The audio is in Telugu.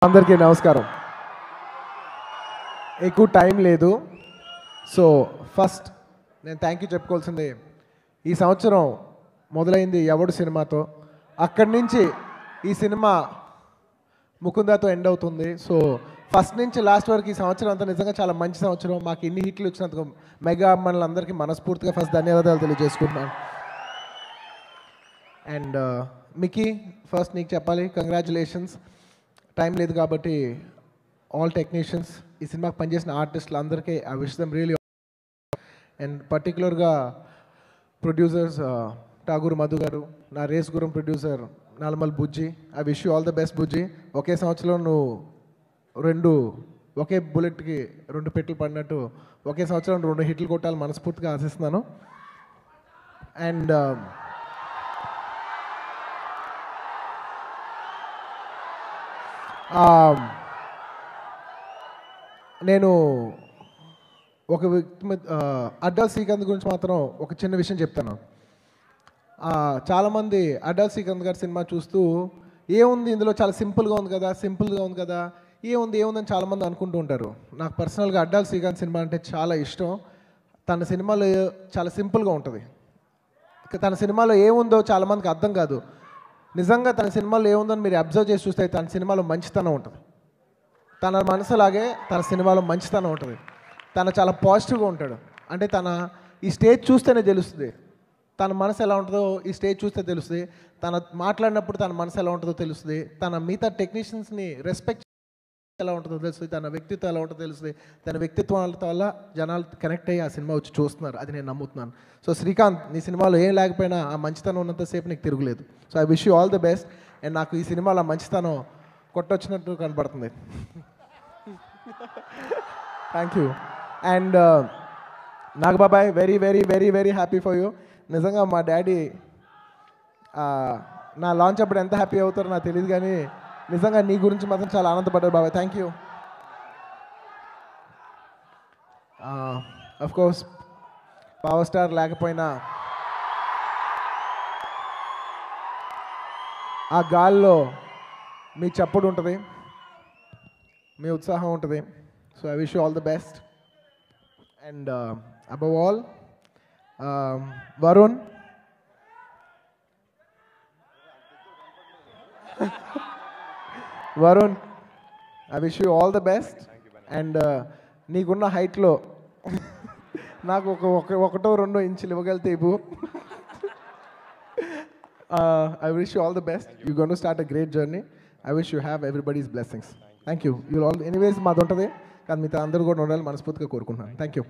అందరికీ నమస్కారం. ఎక్కువ టైం లేదు. సో ఫస్ట్ నేను థ్యాంక్ యూ చెప్పుకోవాల్సింది, ఈ సంవత్సరం మొదలైంది ఎవడు సినిమాతో, అక్కడి నుంచి ఈ సినిమా ముకుందాతో ఎండ్ అవుతుంది. సో ఫస్ట్ నుంచి లాస్ట్ వరకు ఈ సంవత్సరం అంతా నిజంగా చాలా మంచి సంవత్సరం. మాకు ఇన్ని హిట్లు వచ్చినందుకు మెగా అభిమానులందరికీ మనస్ఫూర్తిగా ఫస్ట్ ధన్యవాదాలు తెలియజేసుకుంటున్నాను. అండ్ మికీ, ఫస్ట్ నీకు చెప్పాలి, కంగ్రాచులేషన్స్. టైం లేదు కాబట్టి ఆల్ టెక్నీషియన్స్, ఈ సినిమాకి పనిచేసిన ఆర్టిస్టులు అందరికీ I wish them really. And పర్టికులర్గా ప్రొడ్యూసర్స్ ఠాగూర్ మధు గారు, నా Race Gurram producer Nalmal Bujji, I wish you all the best Bujji. ఒకే సంవత్సరం నువ్వు ఒకే బుల్లెట్కి 2 పెట్టెలు పడినట్టు ఒకే సంవత్సరం 2 హిట్లు కొట్టాలని మనస్ఫూర్తిగా ఆశిస్తున్నాను. అండ్ నేను ఒక వ్యక్తి అడ్డాల్ శ్రీకాంత్ గురించి మాత్రం ఒక చిన్న విషయం చెప్తాను. చాలామంది అడ్డాల్ శ్రీకాంత్ గారి సినిమా చూస్తూ ఏముంది ఇందులో, చాలా సింపుల్గా ఉంది కదా, ఏముందని చాలామంది అనుకుంటూ ఉంటారు. నాకు పర్సనల్గా అడ్డాల్ శ్రీకాంత్ సినిమా అంటే చాలా ఇష్టం. తన సినిమాలో చాలా సింపుల్గా ఉంటుంది. తన సినిమాలో ఏముందో చాలామందికి అర్థం కాదు. నిజంగా తన సినిమాలో ఏముందని మీరు అబ్జర్వ్ చేసి చూస్తే తన సినిమాలో మంచితనం ఉంటుంది. తన మనసులాగే తన సినిమాలో మంచితనం ఉంటుంది. తను చాలా పాజిటివ్గా ఉంటాడు. అంటే ఈ స్టేజ్ చూస్తేనే తెలుస్తుంది తన మనసు ఎలా ఉంటుందో. ఈ స్టేజ్ చూస్తే తెలుస్తుంది. తన మాట్లాడినప్పుడు తన మనసు ఎలా ఉంటుందో తెలుస్తుంది. తన మిగతా టెక్నీషియన్స్ని రెస్పెక్ట్ ఎలా ఉంటుందో తెలుస్తుంది. తన వ్యక్తిత్వం ఎలా ఉంటుందో తెలుస్తుంది. తన వ్యక్తిత్వం వల్ల జనాలు కనెక్ట్ అయ్యి ఆ సినిమా వచ్చి చూస్తున్నారు. అది నేను నమ్ముతున్నాను. సో శ్రీకాంత్, నీ సినిమాలో ఏం లేకపోయినా ఆ మంచితనం ఉన్నంతసేపు నీకు తిరుగులేదు. So I wish you all the best. And నాకు ఈ సినిమాలో ఆ మంచితనం కొట్టొచ్చినట్టు కనబడుతుంది. Thank you. And Nagababai, very very very very happy for you. నిజంగా మా డాడీ నా లాంచ్ అప్పుడు ఎంత హ్యాపీ అవుతారో నాకు తెలియదు, కానీ నిజంగా నీ గురించి మాత్రం చాలా ఆనందపడ్డారు బాబాయ్. Thank you. Of course power star లేకపోయినా ఆ గాల్లో మీ చప్పుడు ఉంటుంది, మీ ఉత్సాహం ఉంటుంది. So I wish you all the best. And above all Varun, I wish you all the best. And నీకున్న హైట్లో నాకు 1-2 ఇంచులు ఇవ్వగలితే ఇవ్వు. I wish you all the best. You're going to start a great journey. I wish you have everybody's blessings. Thank you. You'll all, anyways, మాది ఉంటుంది కానీ మీతో అందరూ కూడా ఉండాలి మనస్ఫూర్తిగా కోరుకుంటున్నాను. Thank you.